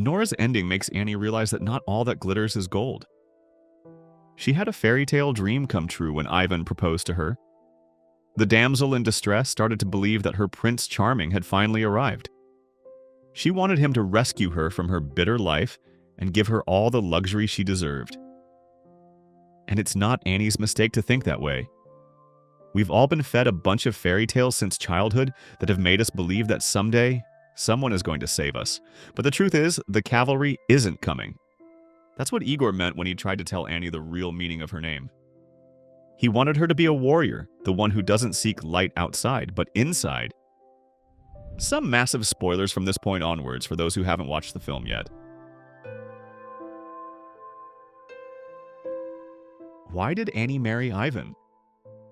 Anora's ending makes Annie realize that not all that glitters is gold. She had a fairy tale dream come true when Ivan proposed to her. The damsel in distress started to believe that her Prince Charming had finally arrived. She wanted him to rescue her from her bitter life and give her all the luxury she deserved. And it's not Annie's mistake to think that way. We've all been fed a bunch of fairy tales since childhood that have made us believe that someday, someone is going to save us. But the truth is, the cavalry isn't coming. That's what Igor meant when he tried to tell Annie the real meaning of her name. He wanted her to be a warrior, the one who doesn't seek light outside, but inside. Some massive spoilers from this point onwards for those who haven't watched the film yet. Why did Annie marry Ivan?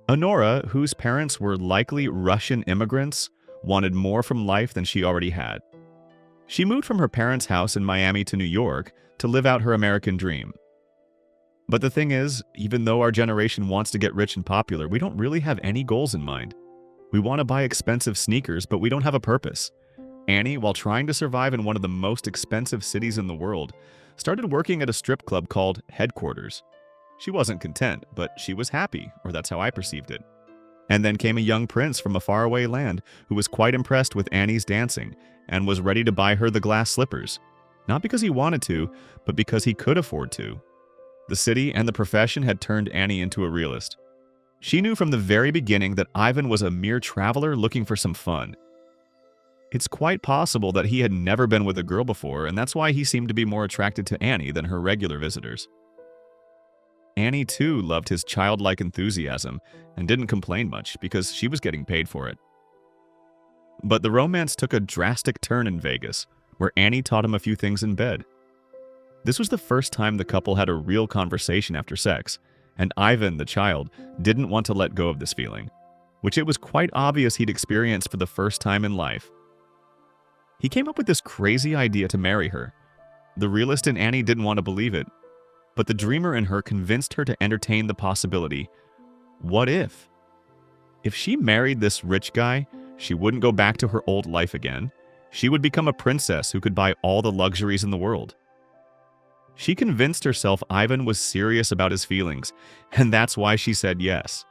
Anora, whose parents were likely Russian immigrants, wanted more from life than she already had. She moved from her parents' house in Miami to New York to live out her American dream. But the thing is, even though our generation wants to get rich and popular, we don't really have any goals in mind. We want to buy expensive sneakers, but we don't have a purpose. Annie, while trying to survive in one of the most expensive cities in the world, started working at a strip club called Headquarters. She wasn't content, but she was happy, or that's how I perceived it. And then came a young prince from a faraway land who was quite impressed with Annie's dancing and was ready to buy her the glass slippers. Not because he wanted to, but because he could afford to. The city and the profession had turned Annie into a realist. She knew from the very beginning that Ivan was a mere traveler looking for some fun. It's quite possible that he had never been with a girl before, and that's why he seemed to be more attracted to Annie than her regular visitors. Annie, too, loved his childlike enthusiasm and didn't complain much because she was getting paid for it. But the romance took a drastic turn in Vegas, where Annie taught him a few things in bed. This was the first time the couple had a real conversation after sex, and Ivan, the child, didn't want to let go of this feeling, which it was quite obvious he'd experienced for the first time in life. He came up with this crazy idea to marry her. The realist in Annie didn't want to believe it, but the dreamer in her convinced her to entertain the possibility. What if? If she married this rich guy, she wouldn't go back to her old life again. She would become a princess who could buy all the luxuries in the world. She convinced herself Ivan was serious about his feelings, and that's why she said yes.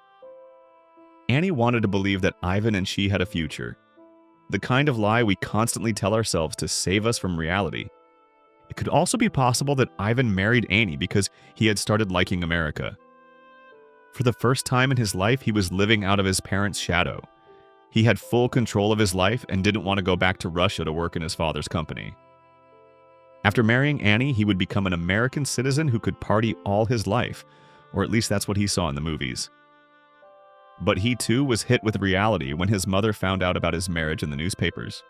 Annie wanted to believe that Ivan and she had a future. The kind of lie we constantly tell ourselves to save us from reality. It could also be possible that Ivan married Annie because he had started liking America. For the first time in his life, he was living out of his parents' shadow. He had full control of his life and didn't want to go back to Russia to work in his father's company. After marrying Annie, he would become an American citizen who could party all his life, or at least that's what he saw in the movies. But he too was hit with reality when his mother found out about his marriage in the newspapers.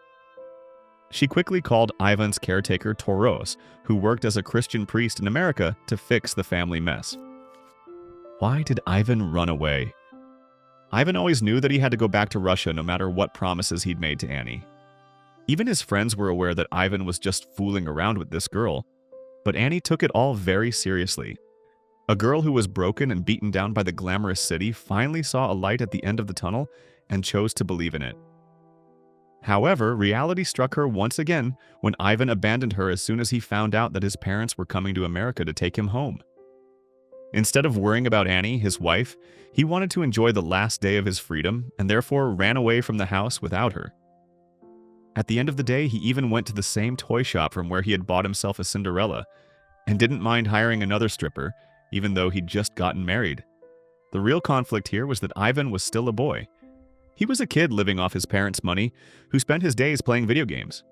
She quickly called Ivan's caretaker Toros, who worked as a Christian priest in America, to fix the family mess. Why did Ivan run away? Ivan always knew that he had to go back to Russia no matter what promises he'd made to Annie. Even his friends were aware that Ivan was just fooling around with this girl, but Annie took it all very seriously. A girl who was broken and beaten down by the glamorous city finally saw a light at the end of the tunnel and chose to believe in it. However, reality struck her once again when Ivan abandoned her as soon as he found out that his parents were coming to America to take him home. Instead of worrying about Annie, his wife, he wanted to enjoy the last day of his freedom and therefore ran away from the house without her. At the end of the day, he even went to the same toy shop from where he had bought himself a Cinderella and didn't mind hiring another stripper, even though he'd just gotten married. The real conflict here was that Ivan was still a boy. He was a kid living off his parents' money who spent his days playing video games.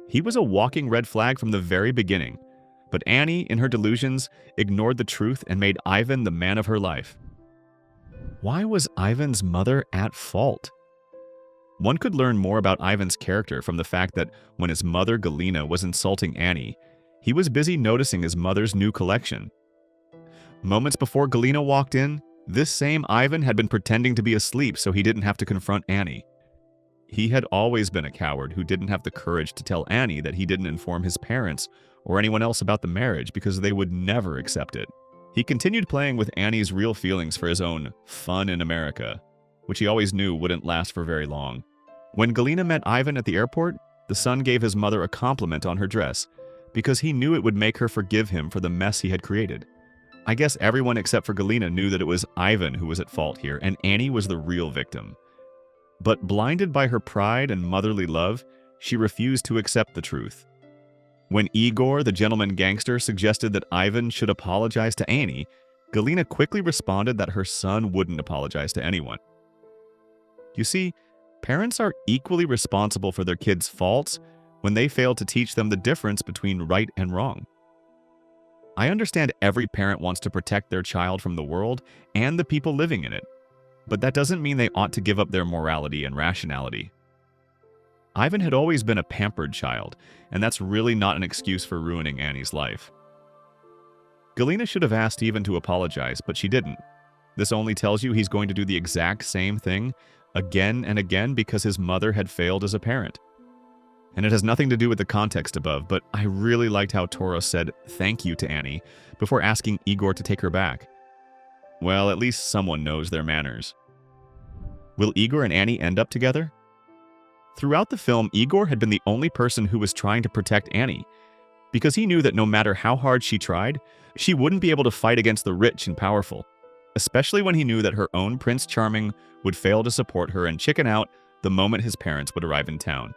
He was a walking red flag from the very beginning, but Annie, in her delusions, ignored the truth and made Ivan the man of her life. Why was Ivan's mother at fault? One could learn more about Ivan's character from the fact that when his mother, Galina, was insulting Annie, he was busy noticing his mother's new collection. Moments before Galina walked in, this same Ivan had been pretending to be asleep so he didn't have to confront Annie. He had always been a coward who didn't have the courage to tell Annie that he didn't inform his parents or anyone else about the marriage because they would never accept it. He continued playing with Annie's real feelings for his own fun in America, which he always knew wouldn't last for very long. When Galina met Ivan at the airport, the son gave his mother a compliment on her dress because he knew it would make her forgive him for the mess he had created. I guess everyone except for Galina knew that it was Ivan who was at fault here, and Annie was the real victim. But blinded by her pride and motherly love, she refused to accept the truth. When Igor, the gentleman gangster, suggested that Ivan should apologize to Annie, Galina quickly responded that her son wouldn't apologize to anyone. You see, parents are equally responsible for their kids' faults when they fail to teach them the difference between right and wrong. I understand every parent wants to protect their child from the world and the people living in it, but that doesn't mean they ought to give up their morality and rationality. Ivan had always been a pampered child, and that's really not an excuse for ruining Annie's life. Galina should have asked Ivan to apologize, but she didn't. This only tells you he's going to do the exact same thing again and again because his mother had failed as a parent. And it has nothing to do with the context above, but I really liked how Toros said thank you to Annie before asking Igor to take her back. Well, at least someone knows their manners. Will Igor and Annie end up together? Throughout the film, Igor had been the only person who was trying to protect Annie, because he knew that no matter how hard she tried, she wouldn't be able to fight against the rich and powerful, especially when he knew that her own Prince Charming would fail to support her and chicken out the moment his parents would arrive in town.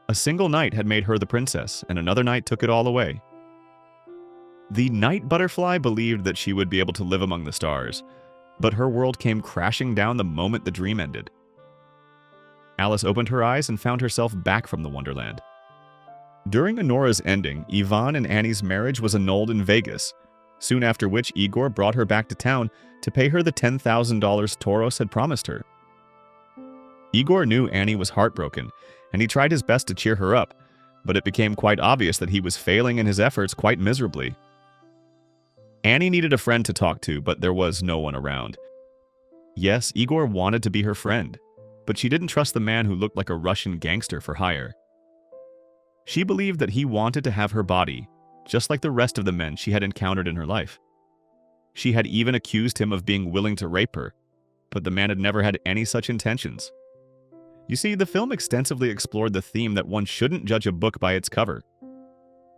A single night had made her the princess, and another night took it all away. The night butterfly believed that she would be able to live among the stars, but her world came crashing down the moment the dream ended. Alice opened her eyes and found herself back from the Wonderland. During Anora's ending, Ivan and Annie's marriage was annulled in Vegas, soon after which Igor brought her back to town to pay her the $10,000 Toros had promised her. Igor knew Annie was heartbroken, and he tried his best to cheer her up, but it became quite obvious that he was failing in his efforts quite miserably. Annie needed a friend to talk to, but there was no one around. Yes, Igor wanted to be her friend, but she didn't trust the man who looked like a Russian gangster for hire. She believed that he wanted to have her body, just like the rest of the men she had encountered in her life. She had even accused him of being willing to rape her, but the man had never had any such intentions. You see, the film extensively explored the theme that one shouldn't judge a book by its cover.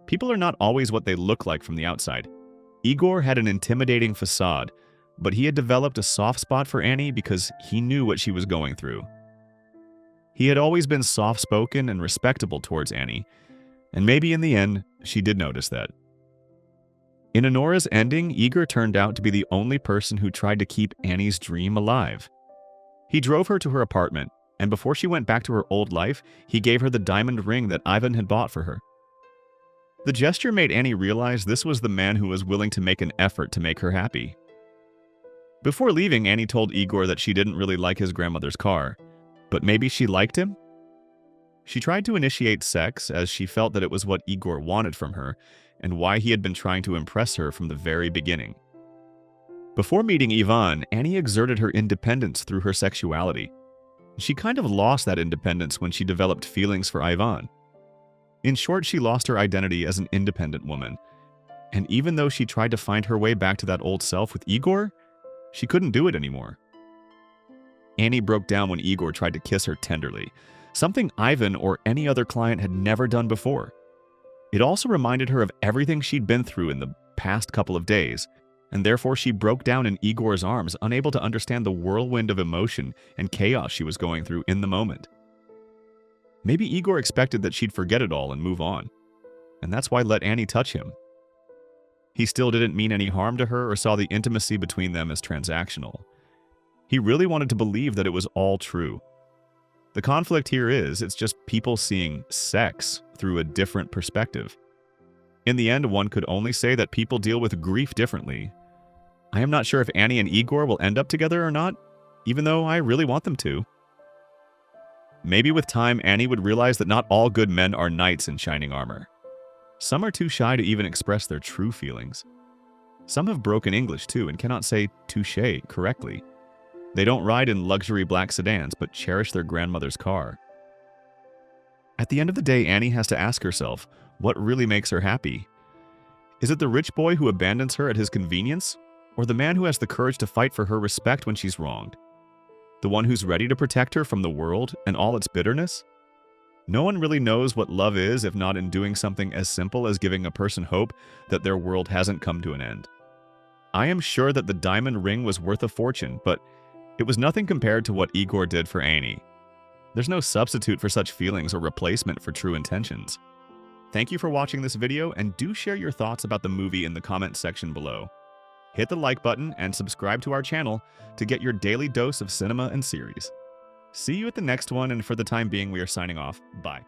People are not always what they look like from the outside. Igor had an intimidating facade, but he had developed a soft spot for Annie because he knew what she was going through. He had always been soft-spoken and respectable towards Annie, and maybe in the end, she did notice that. In Anora's ending, Igor turned out to be the only person who tried to keep Annie's dream alive. He drove her to her apartment, and before she went back to her old life, he gave her the diamond ring that Ivan had bought for her. The gesture made Annie realize this was the man who was willing to make an effort to make her happy. Before leaving, Annie told Igor that she didn't really like his grandmother's car, but maybe she liked him? She tried to initiate sex as she felt that it was what Igor wanted from her and why he had been trying to impress her from the very beginning. Before meeting Ivan, Annie exerted her independence through her sexuality. She kind of lost that independence when she developed feelings for Ivan. In short, she lost her identity as an independent woman. And even though she tried to find her way back to that old self with Igor, she couldn't do it anymore. Annie broke down when Igor tried to kiss her tenderly, something Ivan or any other client had never done before. It also reminded her of everything she'd been through in the past couple of days, and therefore she broke down in Igor's arms, unable to understand the whirlwind of emotion and chaos she was going through in the moment. Maybe Igor expected that she'd forget it all and move on, and that's why let Annie touch him. He still didn't mean any harm to her or saw the intimacy between them as transactional. He really wanted to believe that it was all true. The conflict here is, it's just people seeing sex through a different perspective. In the end, one could only say that people deal with grief differently. I am not sure if Annie and Igor will end up together or not, even though I really want them to. Maybe with time, Annie would realize that not all good men are knights in shining armor. Some are too shy to even express their true feelings. Some have broken English too and cannot say touché correctly. They don't ride in luxury black sedans, but cherish their grandmother's car. At the end of the day, Annie has to ask herself, what really makes her happy? Is it the rich boy who abandons her at his convenience? Or the man who has the courage to fight for her respect when she's wronged? The one who's ready to protect her from the world and all its bitterness? No one really knows what love is if not in doing something as simple as giving a person hope that their world hasn't come to an end. I am sure that the diamond ring was worth a fortune, but it was nothing compared to what Igor did for Annie. There's no substitute for such feelings or replacement for true intentions. Thank you for watching this video, and do share your thoughts about the movie in the comments section below. Hit the like button and subscribe to our channel to get your daily dose of cinema and series. See you at the next one, and for the time being, we are signing off. Bye.